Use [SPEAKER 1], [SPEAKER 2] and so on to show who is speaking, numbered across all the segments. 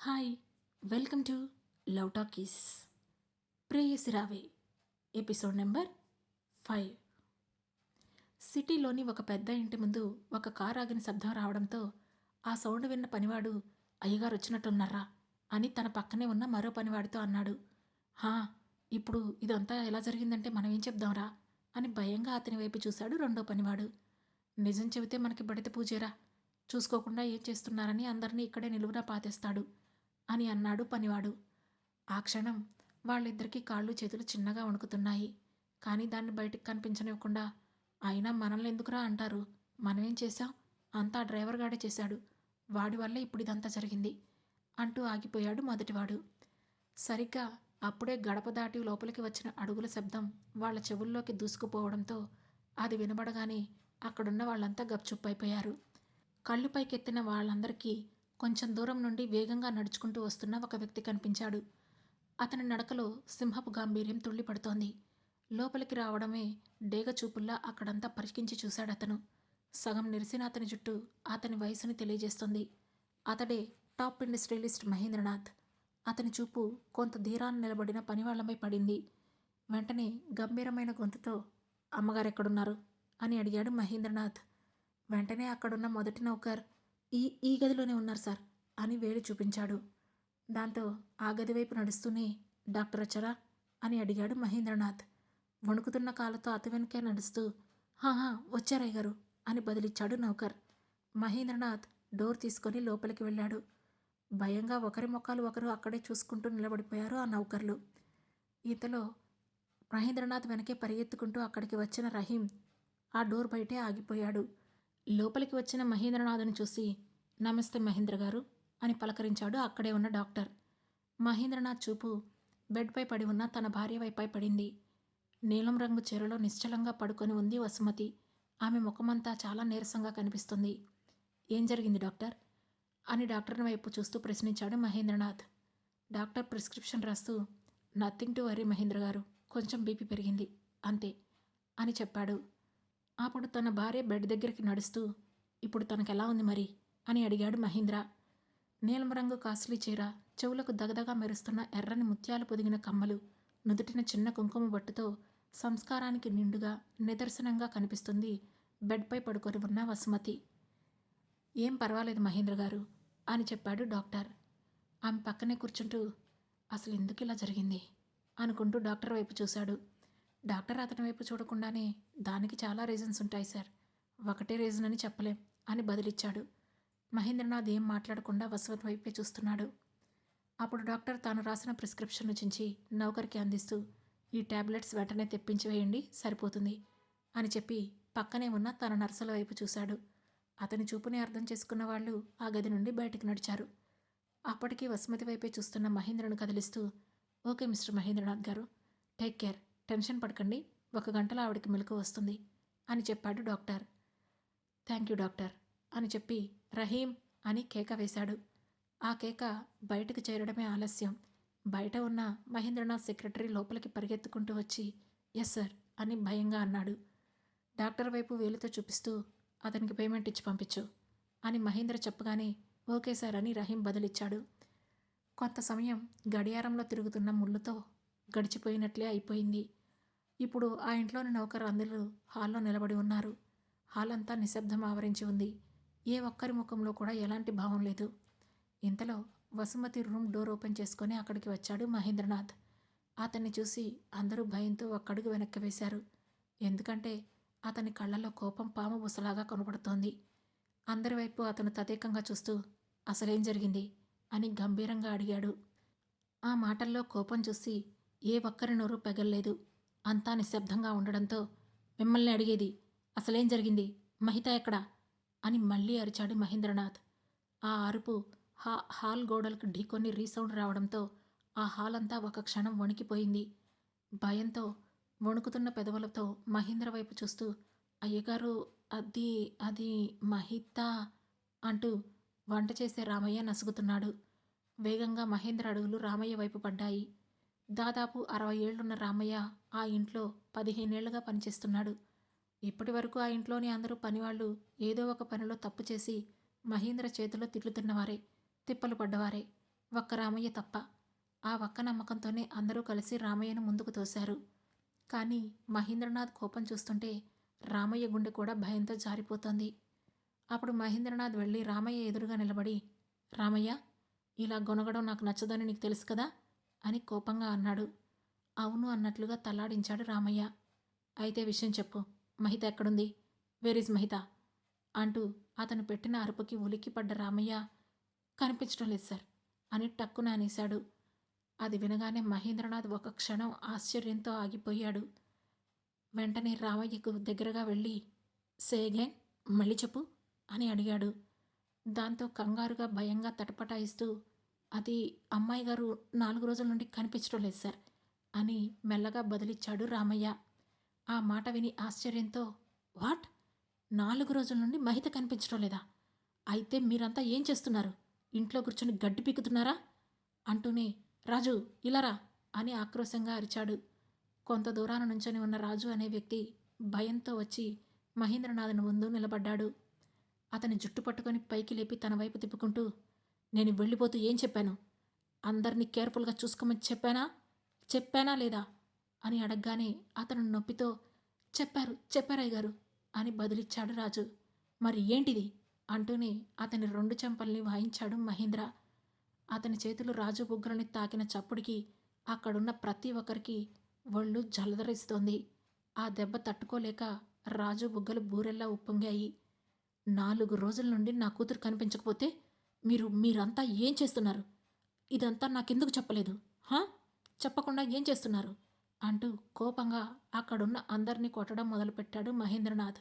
[SPEAKER 1] Hi, welcome to love talkies. ప్రేయసి రావే episode number 5. సిటీలోని ఒక పెద్ద ఇంటి ముందు ఒక కారు ఆగిన శబ్దం రావడంతో ఆ సౌండ్ విన్న పనివాడు అయ్యగారు వచ్చినట్టున్నారా అని తన పక్కనే ఉన్న మరో పనివాడితో అన్నాడు. హా, ఇప్పుడు ఇదంతా ఎలా జరిగిందంటే మనం ఏం చెప్దాంరా అని భయంగా అతని వైపు చూశాడు రెండో పనివాడు. నిజం చెబితే మనకి బడిత పూజేరా, చూసుకోకుండా ఏం చేస్తున్నారని అందరినీ ఇక్కడే నిలువునా పాతేస్తాడు అని అన్నాడు పనివాడు. ఆ క్షణం వాళ్ళిద్దరికీ కాళ్ళు చేతులు చిన్నగా వణుకుతున్నాయి. కానీ దాన్ని బయటికి కనిపించనివ్వకుండా, అయినా మనల్ని ఎందుకురా అంటారు, మనమేం చేశాం, అంతా డ్రైవర్ గాడే చేశాడు, వాడి వల్లే ఇప్పుడు ఇదంతా జరిగింది అంటూ ఆగిపోయాడు మొదటివాడు. సరిగ్గా అప్పుడే గడప దాటి లోపలికి వచ్చిన అడుగుల శబ్దం వాళ్ళ చెవుల్లోకి దూసుకుపోవడంతో అది వినబడగానే అక్కడున్న వాళ్ళంతా గప్చుప్పైపోయారు. కళ్ళు పైకెత్తిన వాళ్ళందరికీ కొంచెం దూరం నుండి వేగంగా నడుచుకుంటూ వస్తున్న ఒక వ్యక్తి కనిపించాడు. అతని నడకలో సింహపు గాంభీర్యం తుళ్ళిపడుతోంది. లోపలికి రావడమే డేగ చూపుల్లా అక్కడంతా పరికించి చూశాడతను. సగం నెరిసిన అతని జుట్టు అతని వయసుని తెలియజేస్తుంది. అతడే టాప్ ఇండస్ట్రియలిస్ట్ మహేంద్రనాథ్. అతని చూపు కొంత ధీరాన్ని నిలబడిన పనివాళ్లపై పడింది. వెంటనే గంభీరమైన గొంతుతో, అమ్మగారెక్కడున్నారు అని అడిగాడు మహేంద్రనాథ్. వెంటనే అక్కడున్న మొదటి నౌకర్, ఈ ఈ గదిలోనే ఉన్నారు సార్ అని వేలు చూపించాడు. దాంతో ఆ గది వైపు నడుస్తూనే, డాక్టర్ వచ్చారా అని అడిగాడు మహేంద్రనాథ్. వణుకుతున్న కాళ్ళతో అతి వెనుకే నడుస్తూ, హాహా వచ్చారయ్య గారు అని బదిలిచ్చాడు నౌకర్. మహేంద్రనాథ్ డోర్ తీసుకొని లోపలికి వెళ్ళాడు. భయంగా ఒకరి ముఖాలు ఒకరు అక్కడే చూసుకుంటూ నిలబడిపోయారు ఆ నౌకర్లు. ఇంతలో మహేంద్రనాథ్ వెనకే పరిగెత్తుకుంటూ అక్కడికి వచ్చిన రహీం ఆ డోర్ బయటే ఆగిపోయాడు. లోపలికి వచ్చిన మహేంద్రనాథ్ని చూసి, నమస్తే మహేంద్ర గారు అని పలకరించాడు అక్కడే ఉన్న డాక్టర్. మహేంద్రనాథ్ చూపు బెడ్పై పడి ఉన్న తన భార్య వైపై పడింది. నీలం రంగు చీరలో నిశ్చలంగా పడుకొని ఉంది వసుమతి. ఆమె ముఖమంతా చాలా నీరసంగా కనిపిస్తుంది. ఏం జరిగింది డాక్టర్ అని డాక్టర్ని వైపు చూస్తూ ప్రశ్నించాడు మహేంద్రనాథ్. డాక్టర్ ప్రిస్క్రిప్షన్ రాస్తూ, నథింగ్ టు వరీ మహేంద్ర గారు, కొంచెం బీపీ పెరిగింది అంతే అని చెప్పాడు. అప్పుడు తన భార్య బెడ్ దగ్గరికి నడుస్తూ, ఇప్పుడు తనకెలా ఉంది మరి అని అడిగాడు మహేంద్ర. నీలం రంగు కాస్ట్లీ చీర, చెవులకు దగదగా మెరుస్తున్న ఎర్రని ముత్యాలు పొదిగిన కమ్మలు, నుదుటిన చిన్న కుంకుమ బొట్టుతో సంస్కారానికి నిండుగా నిదర్శనంగా కనిపిస్తుంది బెడ్పై పడుకొని ఉన్న వసుమతి. ఏం పర్వాలేదు మహేంద్ర గారు అని చెప్పాడు డాక్టర్. ఆమె పక్కనే కూర్చుంటూ, అసలు ఎందుకు ఇలా జరిగింది అనుకుంటూ డాక్టర్ వైపు చూశాడు. డాక్టర్ అతని వైపు చూడకుండానే, దానికి చాలా రీజన్స్ ఉంటాయి సార్, ఒకటే రీజన్ అని చెప్పలేం అని బదిలిచ్చాడు. మహేంద్రనాథ్ ఏం మాట్లాడకుండా వసుమతి వైపే చూస్తున్నాడు. అప్పుడు డాక్టర్ తాను రాసిన ప్రిస్క్రిప్షన్ చించి నౌకరికి అందిస్తూ, ఈ ట్యాబ్లెట్స్ వెంటనే తెప్పించి వేయండి, సరిపోతుంది అని చెప్పి పక్కనే ఉన్న తన నర్సుల వైపు చూశాడు. అతని చూపుని అర్థం చేసుకున్న వాళ్ళు ఆ గది నుండి బయటకు నడిచారు. అప్పటికీ వసుమతి వైపే చూస్తున్న మహేంద్రను కదిలిస్తూ, ఓకే మిస్టర్ మహేంద్రనాథ్ గారు, టేక్ కేర్, టెన్షన్ పడకండి, 1 గంటలో ఆవిడకి మెలకు వస్తుంది అని చెప్పాడు డాక్టర్. థ్యాంక్ యూ డాక్టర్ అని చెప్పి రహీం అని కేక వేశాడు. ఆ కేక బయటకు చేరడమే ఆలస్యం. బయట ఉన్న మహేంద్రనాథ్ సెక్రటరీ లోపలికి పరిగెత్తుకుంటూ వచ్చి, ఎస్ సార్ అని భయంగా అన్నాడు. డాక్టర్ వైపు వేలుతో చూపిస్తూ, అతనికి పేమెంట్ ఇచ్చి పంపించు అని మహేంద్ర చెప్పగానే, ఓకే సార్ అని రహీం బదులిచ్చాడు. కొంత సమయం గడియారంలో తిరుగుతున్న ముళ్ళుతో గడిచిపోయినట్లే అయిపోయింది. ఇప్పుడు ఆ ఇంట్లోని నౌకరు అందరూ హాల్లో నిలబడి ఉన్నారు. హాల్ అంతా నిశ్శబ్దం ఆవరించి ఉంది. ఏ ఒక్కరి ముఖంలో కూడా ఎలాంటి భావం లేదు. ఇంతలో వసుమతి రూమ్ డోర్ ఓపెన్ చేసుకొని అక్కడికి వచ్చాడు మహేంద్రనాథ్. అతన్ని చూసి అందరూ భయంతో ఒక్కడుగు వెనక్కి వేశారు. ఎందుకంటే అతని కళ్ళల్లో కోపం పాము బుసలాగా కనబడుతోంది. అందరి వైపు అతను తదేకంగా చూస్తూ, అసలేం జరిగింది అని గంభీరంగా అడిగాడు. ఆ మాటల్లో కోపం చూసి ఏ ఒక్కరి నోరు పెగల్లేదు. అంతా నిశ్శబ్దంగా ఉండడంతో, మిమ్మల్ని అడిగేది, అసలేం జరిగింది, మహిత ఎక్కడా అని మళ్ళీ అరిచాడు మహేంద్రనాథ్. ఆ అరుపు హాల్ గోడలకు ఢీకొని రీసౌండ్ రావడంతో ఆ హాల్ అంతా ఒక క్షణం వణికిపోయింది. భయంతో వణుకుతున్న పెదవులతో మహేంద్ర వైపు చూస్తూ, అయ్యగారు, అది అది మహిత అంటూ వంట చేసే రామయ్య నసుగుతున్నాడు. వేగంగా మహేంద్ర అడుగులు రామయ్య వైపు పడ్డాయి. దాదాపు 60 ఏళ్లున్న రామయ్య ఆ ఇంట్లో 15 ఏళ్లుగా పనిచేస్తున్నాడు. ఇప్పటి వరకు ఆ ఇంట్లోని అందరూ పనివాళ్ళు ఏదో ఒక పనిలో తప్పు చేసి మహేంద్ర చేతిలో తిట్లు తిన్నవారే, తిప్పలు పడ్డవారే. ఒక్క రామయ్య తప్ప. ఆ ఒక్క నమ్మకంతోనే అందరూ కలిసి రామయ్యను ముందుకు తోశారు. కానీ మహేంద్రనాథ్ కోపం చూస్తుంటే రామయ్య గుండె కూడా భయంతో జారిపోతోంది. అప్పుడు మహేంద్రనాథ్ వెళ్ళి రామయ్య ఎదురుగా నిలబడి, రామయ్య, ఇలా గొనగడం నాకు నచ్చదని నీకు తెలుసు కదా అని కోపంగా అన్నాడు. అవును అన్నట్లుగా తల్లాడించాడు రామయ్య. అయితే విషయం చెప్పు. మహిత ఎక్కడుంది? Where is Mahita? అంటూ అతను పెట్టిన అరుపుకి ఉలిక్కిపడ్డ రామయ్య, కనిపించడం లేదు సార్ అని టక్కున అనేశాడు. అది వినగానే మహేంద్రనాథ్ ఒక క్షణం ఆశ్చర్యంతో ఆగిపోయాడు. వెంటనే రామయ్యకు దగ్గరగా వెళ్ళి, సే అగైన్, మళ్ళీ చెప్పు అని అడిగాడు. దాంతో కంగారుగా భయంగా తటపటాయిస్తూ, అది అమ్మాయి గారు 4 రోజుల నుండి కనిపించడం లేదు సార్ అని మెల్లగా బదిలిచ్చాడు రామయ్య. ఆ మాట విని ఆశ్చర్యంతో, వాట్? 4 రోజుల నుండి మహిత కనిపించడం లేదా? అయితే మీరంతా ఏం చేస్తున్నారు? ఇంట్లో కూర్చొని గడ్డి పీకుతున్నారా? అంటూనే, రాజు ఇలారా అని ఆక్రోశంగా అరిచాడు. కొంత దూరాన నుంచొని ఉన్న రాజు అనే వ్యక్తి భయంతో వచ్చి మహేంద్రనాథ్ను ముందు నిలబడ్డాడు. అతని జుట్టు పట్టుకొని పైకి లేపి తన వైపు తిప్పుకుంటూ, నేను వెళ్ళిపోతూ ఏం చెప్పాను? అందరినీ కేర్ఫుల్గా చూసుకోమని చెప్పానా లేదా అని అడగగానే అతను నొప్పితో, చెప్పారయ్య గారు అని బదులిచ్చాడు రాజు. మరి ఏంటిది అంటూనే అతని 2 చెంపల్ని వాయించాడు మహేంద్ర. అతని చేతులు రాజు బుగ్గలని తాకిన చప్పుడికి అక్కడున్న ప్రతి ఒక్కరికి ఒళ్ళు జలదరిస్తోంది. ఆ దెబ్బ తట్టుకోలేక రాజు బుగ్గలు బూరెల్లా ఉప్పొంగాయి. 4 రోజుల నుండి నా కూతురు కనిపించకపోతే మీరంతా ఏం చేస్తున్నారు? ఇదంతా నాకెందుకు చెప్పలేదు? హా? చెప్పకుండా ఏం చేస్తున్నారు? అంటూ కోపంగా అక్కడున్న అందరినీ కొట్టడం మొదలుపెట్టాడు మహేంద్రనాథ్.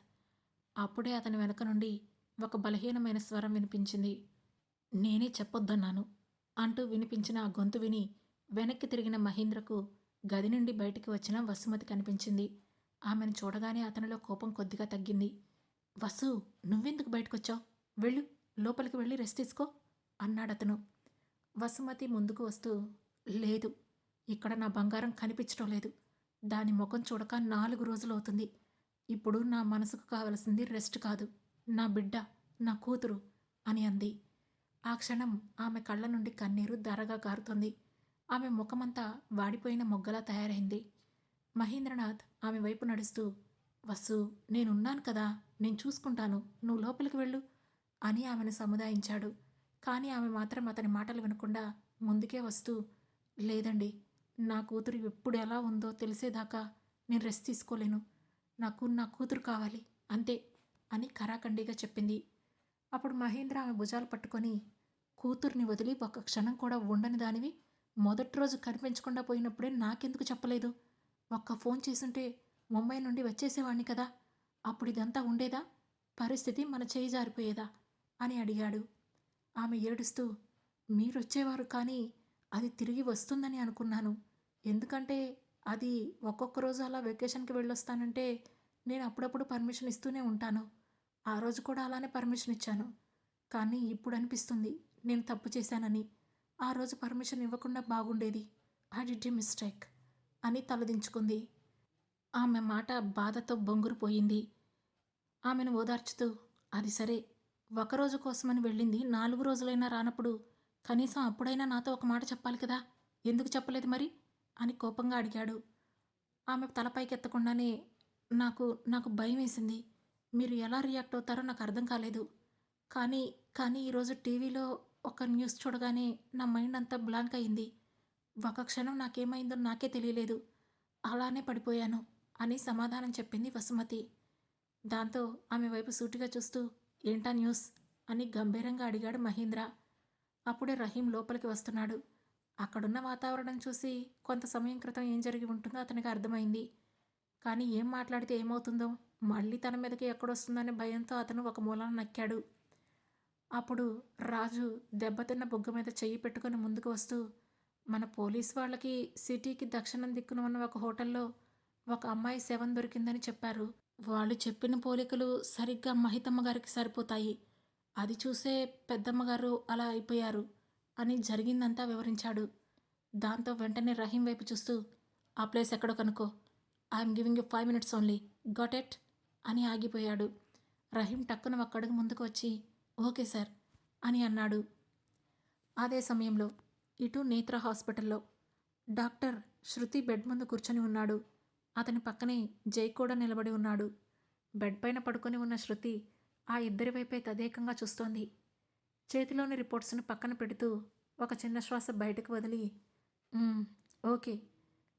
[SPEAKER 1] అప్పుడే అతని వెనక నుండి ఒక బలహీనమైన స్వరం వినిపించింది. నేనే చెప్పొద్దన్నాను అంటూ వినిపించిన ఆ గొంతు విని వెనక్కి తిరిగిన మహేంద్రకు గది నుండి బయటికి వచ్చిన వసుమతి కనిపించింది. ఆమెను చూడగానే అతనిలో కోపం కొద్దిగా తగ్గింది. వసు, నువ్వెందుకు బయటకొచ్చావు? వెళ్ళు, లోపలికి వెళ్ళి రెస్ట్ తీసుకో అన్నాడతను. వసుమతి ముందుకు వస్తూ, లేదు, ఇక్కడ నా బంగారం కనిపించడం లేదు. దాని ముఖం చూడక 4 రోజులవుతుంది. ఇప్పుడు నా మనసుకు కావలసింది రెస్ట్ కాదు, నా బిడ్డ, నా కూతురు అని అంది. ఆ క్షణం ఆమె కళ్ళ నుండి కన్నీరు ధారగా కారుతోంది. ఆమె ముఖమంతా వాడిపోయిన మొగ్గలా తయారైంది. మహేంద్రనాథ్ ఆమె వైపు నడుస్తూ, వసు, నేనున్నాను కదా, నేను చూసుకుంటాను, నువ్వు లోపలికి వెళ్ళు అని ఆమెను సముదాయించాడు. కానీ ఆమె మాత్రం అతని మాటలు వినకుండా ముందుకే వస్తూ, లేదండి, నా కూతురు ఎప్పుడు ఎలా ఉందో తెలిసేదాకా నేను రెస్ట్ తీసుకోలేను. నాకు నా కూతురు కావాలి, అంతే అని ఖరాఖండిగా చెప్పింది. అప్పుడు మహేంద్ర ఆమె భుజాలు పట్టుకొని, కూతుర్ని వదిలి ఒక్క క్షణం కూడా ఉండని దానివి మొదటి రోజు కనిపించకుండా పోయినప్పుడే నాకెందుకు చెప్పలేదు? ఒక్క ఫోన్ చేసుంటే ముంబై నుండి వచ్చేసేవాణ్ణి కదా, అప్పుడు ఇదంతా ఉండేదా? పరిస్థితి మన చేయి జారిపోయేదా అని అడిగాడు. ఆమె ఏడుస్తూ, మీరొచ్చేవారు కానీ అది తిరిగి వస్తుందని అనుకున్నాను. ఎందుకంటే అది ఒక్కొక్క రోజు అలా వెకేషన్కి వెళ్ళొస్తానంటే నేను అప్పుడప్పుడు పర్మిషన్ ఇస్తూనే ఉంటాను. ఆ రోజు కూడా అలానే పర్మిషన్ ఇచ్చాను. కానీ ఇప్పుడు అనిపిస్తుంది నేను తప్పు చేశానని. ఆ రోజు పర్మిషన్ ఇవ్వకుండా బాగుండేది. ఐ డిడ్ ఎ మిస్టేక్ అని తలదించుకుంది. ఆమె మాట బాధతో బొంగురుపోయింది. ఆమెను ఓదార్చుతూ, అది సరే, ఒకరోజు కోసమని వెళ్ళింది 4 రోజులైనా రానప్పుడు కనీసం అప్పుడైనా నాతో ఒక మాట చెప్పాలి కదా, ఎందుకు చెప్పలేదు మరి అని కోపంగా అడిగాడు. ఆమె తలపైకెత్తకుండానే, నాకు నాకు భయం వేసింది. మీరు ఎలా రియాక్ట్ అవుతారో నాకు అర్థం కాలేదు. కానీ కానీ ఈరోజు టీవీలో ఒక న్యూస్ చూడగానే నా మైండ్ అంతా బ్లాంక్ అయింది. ఒక క్షణం నాకేమైందో నాకే తెలియలేదు. అలానే పడిపోయాను అని సమాధానం చెప్పింది వసుమతి. దాంతో ఆమె వైపు సూటిగా చూస్తూ, ఏంటా న్యూస్ అని గంభీరంగా అడిగాడు మహేంద్ర. అప్పుడే రహీం లోపలికి వస్తున్నాడు. అక్కడున్న వాతావరణం చూసి కొంత సమయం క్రితం ఏం జరిగి ఉంటుందో అతనికి అర్థమైంది. కానీ ఏం మాట్లాడితే ఏమవుతుందో, మళ్ళీ తన మీదకి ఎక్కడొస్తుందనే భయంతో అతను ఒక మూలన నక్కాడు. అప్పుడు రాజు దెబ్బతిన్న బుగ్గ మీద చెయ్యి పెట్టుకుని ముందుకు వస్తూ, మన పోలీస్ వాళ్ళకి సిటీకి దక్షిణం దిక్కున ఉన్న ఒక హోటల్లో ఒక అమ్మాయి శవం దొరికిందని చెప్పారు. వాళ్ళు చెప్పిన పోలికలు సరిగ్గా మహితమ్మ గారికి సరిపోతాయి. అది చూసే పెద్దమ్మగారు అలా అయిపోయారు అని జరిగిందంతా వివరించాడు. దాంతో వెంటనే రహీం వైపు చూస్తూ, ఆ ప్లేస్ ఎక్కడో కనుక్కో, I'm giving you 5 minutes only, got at అని ఆగిపోయాడు. రహీం టక్కున ఒక్కడుగు ముందుకు వచ్చి, ఓకే సార్ అని అన్నాడు. అదే సమయంలో ఇటు నేత్ర హాస్పిటల్లో డాక్టర్ శృతి బెడ్ ముందు కూర్చొని ఉన్నాడు. అతని పక్కనే జై కూడా నిలబడి ఉన్నాడు. బెడ్ పైన పడుకొని ఉన్న శృతి ఆ ఇద్దరి వైపే తదేకంగా చూస్తోంది. చేతిలోని రిపోర్ట్స్ను పక్కన పెడుతూ ఒక చిన్న శ్వాస బయటకు వదిలి, "మ్మ్, ఓకే,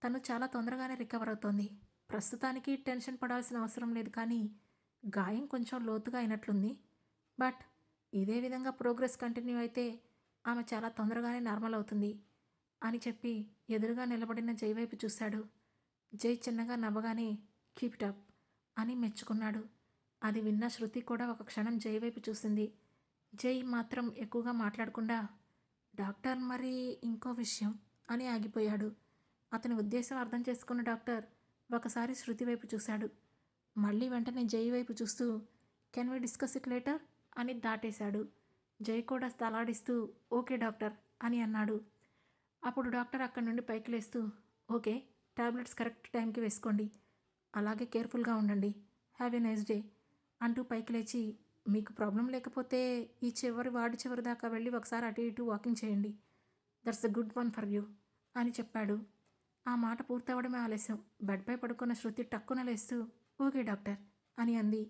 [SPEAKER 1] తను చాలా తొందరగానే రికవర్ అవుతోంది. ప్రస్తుతానికి టెన్షన్ పడాల్సిన అవసరం లేదు, కానీ గాయం కొంచెం లోతుగా అయినట్లుంది. బట్ ఇదే విధంగా ప్రోగ్రెస్ కంటిన్యూ అయితే ఆమె చాలా తొందరగానే నార్మల్ అవుతుంది" అని చెప్పి ఎదురుగా నిలబడిన జై వైపు చూశాడు. జై చిన్నగా నవ్వగానే "కీప్ ఇట్ అప్" అని మెచ్చుకున్నాడు. అది విన్న శృతి కూడా ఒక క్షణం జై వైపు చూసింది. జై మాత్రం ఎక్కువగా మాట్లాడకుండా, "డాక్టర్, మరి ఇంకో విషయం" అని ఆగిపోయాడు. అతని ఉద్దేశం అర్థం చేసుకున్న డాక్టర్ ఒకసారి శృతి వైపు చూశాడు. మళ్ళీ వెంటనే జై వైపు చూస్తూ, "can we discuss it later" అని దాటేశాడు. జై కూడా తలాడిస్తూ "ఓకే డాక్టర్" అని అన్నాడు. అప్పుడు డాక్టర్ అక్కడి నుండి పైకి లేస్తూ, "ఓకే, టాబ్లెట్స్ కరెక్ట్ టైంకి వేసుకోండి. అలాగే కేర్ఫుల్గా ఉండండి. హ్యావ్ ఎ నైస్ డే" అంటూ పైకి లేచి, "మీకు ప్రాబ్లం లేకపోతే ఈ వార్డు చివరి దాకా వెళ్ళి ఒకసారి అటు ఇటు వాకింగ్ చేయండి. That's a good one for you" అని చెప్పాడు. ఆ మాట పూర్తవడమే ఆలస్యం. బెడ్పై పడుకున్న శృతి టక్కున లేస్తూ "ఓకే డాక్టర్" అని అంది.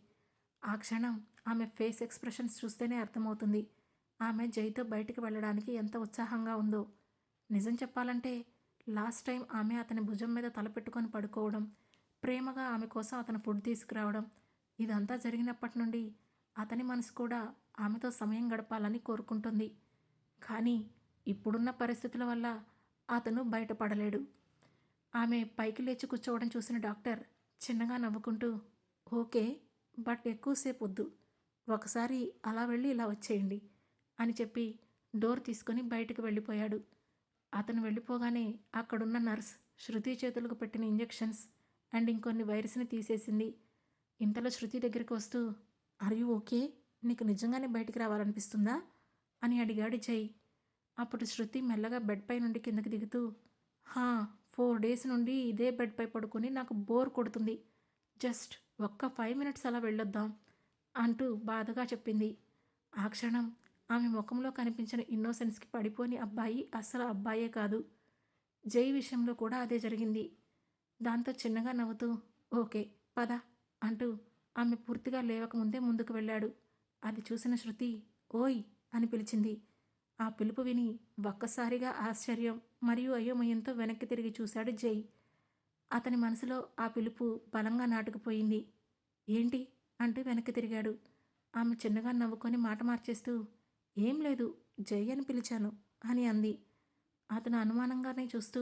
[SPEAKER 1] ఆ క్షణం ఆమె ఫేస్ ఎక్స్ప్రెషన్స్ చూస్తేనే అర్థమవుతుంది ఆమె జైతో బయటికి వెళ్ళడానికి ఎంత ఉత్సాహంగా ఉందో. నిజం చెప్పాలంటే లాస్ట్ టైం ఆమె అతని భుజం మీద తలపెట్టుకొని పడుకోవడం, ప్రేమగా ఆమె కోసం అతను ఫుడ్ తీసుకురావడం, ఇదంతా జరిగినప్పటి నుండి అతని మనసు కూడా ఆమెతో సమయం గడపాలని కోరుకుంటుంది. కానీ ఇప్పుడున్న పరిస్థితుల వల్ల అతను బయటపడలేడు. ఆమె పైకి లేచి కూర్చోవడం చూసిన డాక్టర్ చిన్నగా నవ్వుకుంటూ, "ఓకే, బట్ ఎక్కువసేపు వద్దు. ఒకసారి అలా వెళ్ళి ఇలా వచ్చేయండి" అని చెప్పి డోర్ తీసుకొని బయటకు వెళ్ళిపోయాడు. అతను వెళ్ళిపోగానే అక్కడున్న నర్స్ శృతి చేతులకు పెట్టిన ఇంజెక్షన్స్ అండ్ ఇంకొన్ని వైరస్ని తీసేసింది. ఇంతలో శృతి దగ్గరికి వస్తూ, "ఆర్ యూ ఓకే? నీకు నిజంగానే బయటికి రావాలనిపిస్తుందా?" అని అడిగాడు జై. అప్పుడు శృతి మెల్లగా బెడ్ పై నుండి కిందకి దిగుతూ, "హా, 4 డేస్ నుండి ఇదే బెడ్పై పడుకొని నాకు బోర్ కొడుతుంది. జస్ట్ ఒక్క 5 మినిట్స్ అలా వెళ్ళొద్దాం" అంటూ బాధగా చెప్పింది. ఆ క్షణం ఆమె ముఖంలో కనిపించిన ఇన్నోసెన్స్కి పడిపోని అబ్బాయి అస్సలు అబ్బాయే కాదు. జై విషయంలో కూడా అదే జరిగింది. దాంతో చిన్నగా నవ్వుతూ, "ఓకే, పద" అంటూ ఆమె పూర్తిగా లేవకముందే ముందుకు వెళ్ళాడు. అది చూసిన శృతి "ఓయ్" అని పిలిచింది. ఆ పిలుపు విని ఒక్కసారిగా ఆశ్చర్యం మరియు అయోమయంతో వెనక్కి తిరిగి చూశాడు జై. అతని మనసులో ఆ పిలుపు బలంగా నాటుకుపోయింది. "ఏంటి?" అంటూ వెనక్కి తిరిగాడు. ఆమె చిన్నగా నవ్వుకొని మాట మార్చేస్తూ, "ఏం లేదు, జై అని పిలిచాను" అని అంది. అతను అనుమానంగానే చూస్తూ,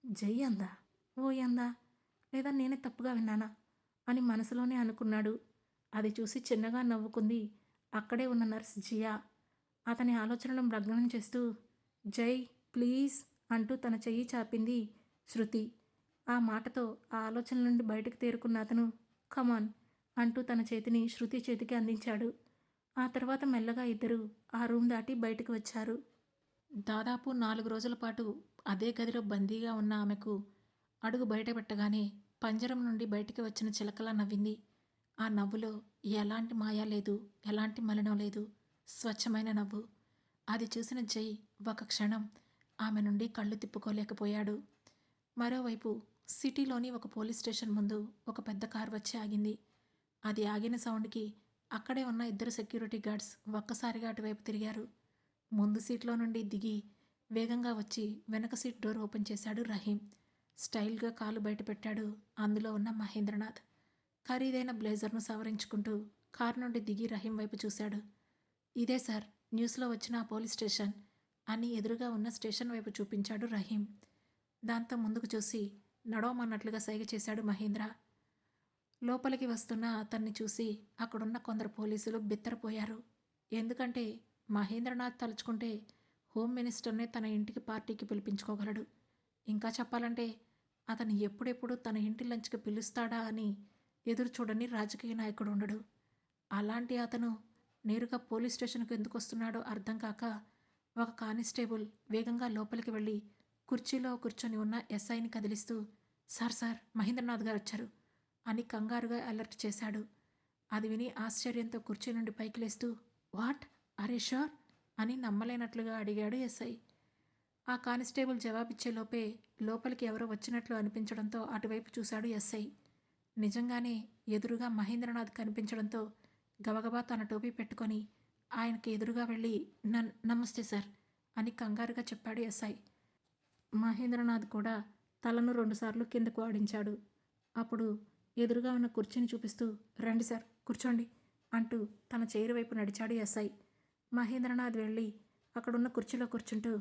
[SPEAKER 1] "జై అందా? ఓయ్ అందా? లేదా నేనే తప్పుగా విన్నానా?" అని మనసులోనే అనుకున్నాడు. అది చూసి చిన్నగా నవ్వుకుంది అక్కడే ఉన్న నర్స్ జియా. అతని ఆలోచనలను భగ్నం చేస్తూ, "జై, ప్లీజ్" అంటూ తన చెయ్యి చాపింది శృతి. ఆ మాటతో ఆ ఆలోచన నుండి బయటకు తేరుకున్న అతను కమాన్ అంటూ తన చేతిని శృతి చేతికి అందించాడు. ఆ తర్వాత మెల్లగా ఇద్దరు ఆ రూమ్ దాటి బయటకు వచ్చారు. దాదాపు 4 రోజుల పాటు అదే గదిలో బందీగా ఉన్న ఆమెకు అడుగు బయట పెట్టగానే పంజరం నుండి బయటికి వచ్చిన చిలకలా నవ్వింది. ఆ నవ్వులో ఎలాంటి మాయ లేదు, ఎలాంటి మలినం లేదు, స్వచ్ఛమైన నవ్వు. అది చూసిన జై ఒక క్షణం ఆమె నుండి కళ్ళు తిప్పుకోలేకపోయాడు. మరోవైపు సిటీలోని ఒక పోలీస్ స్టేషన్ ముందు ఒక పెద్ద కారు వచ్చి ఆగింది. అది ఆగిన సౌండ్కి అక్కడే ఉన్న ఇద్దరు సెక్యూరిటీ గార్డ్స్ ఒక్కసారిగా అటువైపు తిరిగారు. ముందు సీట్లో నుండి దిగి వేగంగా వచ్చి వెనక సీట్ డోర్ ఓపెన్ చేశాడు రహీం. స్టైల్గా కాలు బయట పెట్టాడు అందులో ఉన్న మహేంద్రనాథ్. ఖరీదైన బ్లేజర్ను సవరించుకుంటూ కారు నుండి దిగి రహీం వైపు చూశాడు. "ఇదే సార్, న్యూస్లో వచ్చిన ఆ పోలీస్ స్టేషన్" అని ఎదురుగా ఉన్న స్టేషన్ వైపు చూపించాడు రహీం. దాంతో ముందుకు చూసి నడవమన్నట్లుగా సైగ చేశాడు మహేంద్ర. లోపలికి వస్తున్న అతన్ని చూసి అక్కడున్న కొందరు పోలీసులు బిత్తరపోయారు. ఎందుకంటే మహేంద్రనాథ్ తలుచుకుంటే హోమ్ మినిస్టర్నే తన ఇంటికి పార్టీకి పిలిపించుకోగలడు. ఇంకా చెప్పాలంటే అతను ఎప్పుడెప్పుడు తన ఇంటి లంచ్కి పిలుస్తాడా అని ఎదురు చూడని రాజకీయ నాయకుడు ఉండడు. అలాంటి అతను నేరుగా పోలీస్ స్టేషన్కు ఎందుకు వస్తున్నాడో అర్థం కాక ఒక కానిస్టేబుల్ వేగంగా లోపలికి వెళ్ళి కుర్చీలో కూర్చొని ఉన్న ఎస్ఐని కదిలిస్తూ, "సార్ సార్, మహేంద్రనాథ్ గారు వచ్చారు" అని కంగారుగా అలర్ట్ చేశాడు. అది విని ఆశ్చర్యంతో కుర్చీ నుండి పైకి లేస్తూ, "వాట్, ఆర్ యు ష్యూర్?" అని నమ్మలేనట్లుగా అడిగాడు ఎస్ఐ. ఆ కానిస్టేబుల్ జవాబిచ్చే లోపే లోపలికి ఎవరో వచ్చినట్లు అనిపించడంతో అటువైపు చూశాడు ఎస్ఐ. నిజంగానే ఎదురుగా మహేంద్రనాథ్ కనిపించడంతో గబగబా తన టోపీ పెట్టుకొని ఆయనకి ఎదురుగా వెళ్ళి నమస్తే సార్ అని కంగారుగా చెప్పాడు ఎస్ఐ. మహేంద్రనాథ్ కూడా తలను రెండుసార్లు కిందకు ఆడించాడు. అప్పుడు ఎదురుగా ఉన్న కుర్చీని చూపిస్తూ రండి సార్ కూర్చోండి అంటూ తన చైర్ వైపు నడిచాడు ఎస్ఐ. మహేంద్రనాథ్ వెళ్ళి అక్కడున్న కుర్చీలో కూర్చుంటూ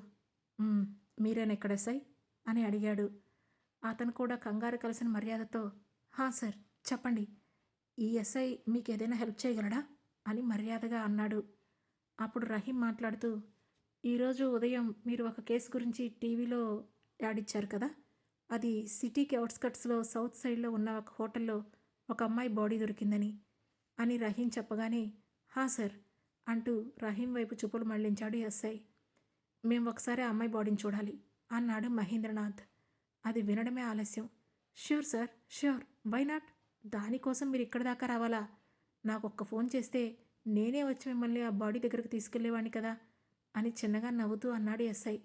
[SPEAKER 1] మీరేనా ఇక్కడ ఎస్ఐ అని అడిగాడు. అతను కూడా కంగారు కలిసిన మర్యాదతో హా సార్ చెప్పండి, ఈ ఎస్ఐ మీకు ఏదైనా హెల్ప్ చేయగలడా అని మర్యాదగా అన్నాడు. అప్పుడు రహీం మాట్లాడుతూ ఈరోజు ఉదయం మీరు ఒక కేసు గురించి టీవీలో యాడ్ ఇచ్చారు కదా, అది సిటీకి అవుట్స్కట్స్లో సౌత్ సైడ్లో ఉన్న ఒక హోటల్లో ఒక అమ్మాయి బాడీ దొరికిందని అని రహీం చెప్పగానే హా సార్ అంటూ రహీం వైపు చూపులు మళ్లించాడు ఎస్ఐ. మేము ఒకసారి ఆ అమ్మాయి బాడీని చూడాలి అన్నాడు మహేంద్రనాథ్. అది వినడమే ఆలస్యం. Sure sir sure, why not, దానికోసం మీరు ఇక్కడి దాకా రావాలా? నాకు ఒక్క ఫోన్ చేస్తే నేనే వచ్చి మిమ్మల్ని ఆ బాడీ దగ్గరకు తీసుకెళ్లేవాడిని కదా అని చిన్నగా నవ్వుతూ అన్నాడు ఎస్ఐ.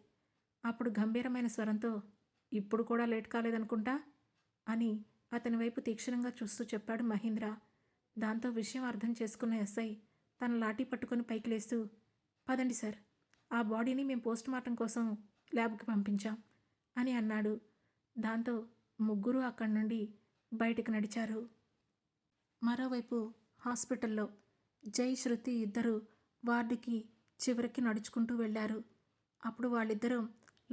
[SPEAKER 1] అప్పుడు గంభీరమైన స్వరంతో ఇప్పుడు కూడా లేట్ కాలేదనుకుంటా అని అతని వైపు తీక్షణంగా చూస్తూ చెప్పాడు మహేంద్ర. దాంతో విషయం అర్థం చేసుకున్న ఎస్ఐ తన లాఠీ పట్టుకొని పైకి లేస్తూ పదండి సార్, ఆ బాడీని మేము పోస్ట్మార్టం కోసం ల్యాబ్కి పంపించాం అని అన్నాడు. దాంతో ముగ్గురు అక్కడి నుండి బయటికి నడిచారు. మరోవైపు హాస్పిటల్లో జై శృతి ఇద్దరు వార్డుకి చివరికి నడుచుకుంటూ వెళ్ళారు. అప్పుడు వాళ్ళిద్దరూ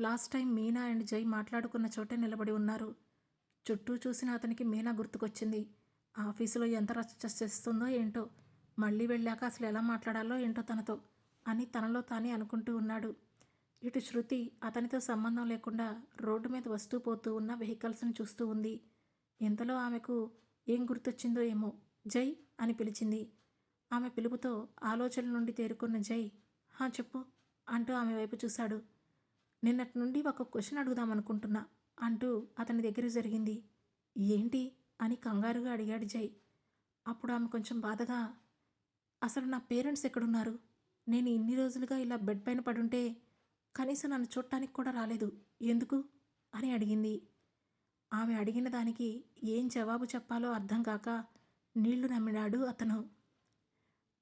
[SPEAKER 1] లాస్ట్ టైం మీనా అండ్ జై మాట్లాడుకున్న చోటే నిలబడి ఉన్నారు. చుట్టూ చూసిన అతనికి మీనా గుర్తుకొచ్చింది. ఆఫీసులో ఎంత రచ్చ చేస్తుందో ఏంటో, మళ్ళీ వెళ్ళాక అసలు ఎలా మాట్లాడాలో ఏంటో తనతో అని తనలో తానే అనుకుంటూ ఉన్నాడు. ఇటు శృతి అతనితో సంబంధం లేకుండా రోడ్డు మీద వస్తూ పోతూ ఉన్న వెహికల్స్ని చూస్తూ ఉంది. ఇంతలో ఆమెకు ఏం గుర్తొచ్చిందో ఏమో జై అని పిలిచింది. ఆమె పిలుపుతో ఆలోచన నుండి తేరుకున్న జై హా చెప్పు అంటూ ఆమె వైపు చూశాడు. నిన్నటి నుండి ఒక క్వశ్చన్ అడుగుదామనుకుంటున్నా అంటూ అతని దగ్గర జరిగింది. ఏంటి అని కంగారుగా అడిగాడు జై. అప్పుడు ఆమె కొంచెం బాధగా అసలు నా పేరెంట్స్ ఎక్కడున్నారు? నేను ఇన్ని రోజులుగా ఇలా బెడ్ పైన పడుంటే కనీసం నన్ను చూడటానికి కూడా రాలేదు, ఎందుకు అని అడిగింది. ఆమె అడిగిన దానికి ఏం జవాబు చెప్పాలో అర్థం కాక నీళ్లు నమ్మినాడు అతను.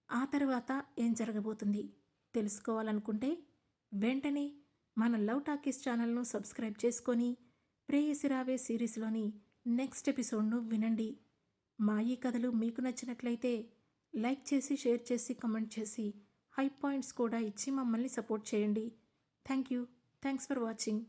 [SPEAKER 1] ఆ తర్వాత ఏం జరగబోతుంది తెలుసుకోవాలనుకుంటే వెంటనే మన లవ్ టాకీస్ ఛానల్ను సబ్స్క్రైబ్ చేసుకొని ప్రేయసి రావే సిరీస్లోని నెక్స్ట్ ఎపిసోడ్ను వినండి. మా ఈ కథలు మీకు నచ్చినట్లయితే లైక్ చేసి, షేర్ చేసి, కమెంట్ చేసి, హై పాయింట్స్ కూడా ఇచ్చి మమ్మల్ని సపోర్ట్ చేయండి. Thanks for watching.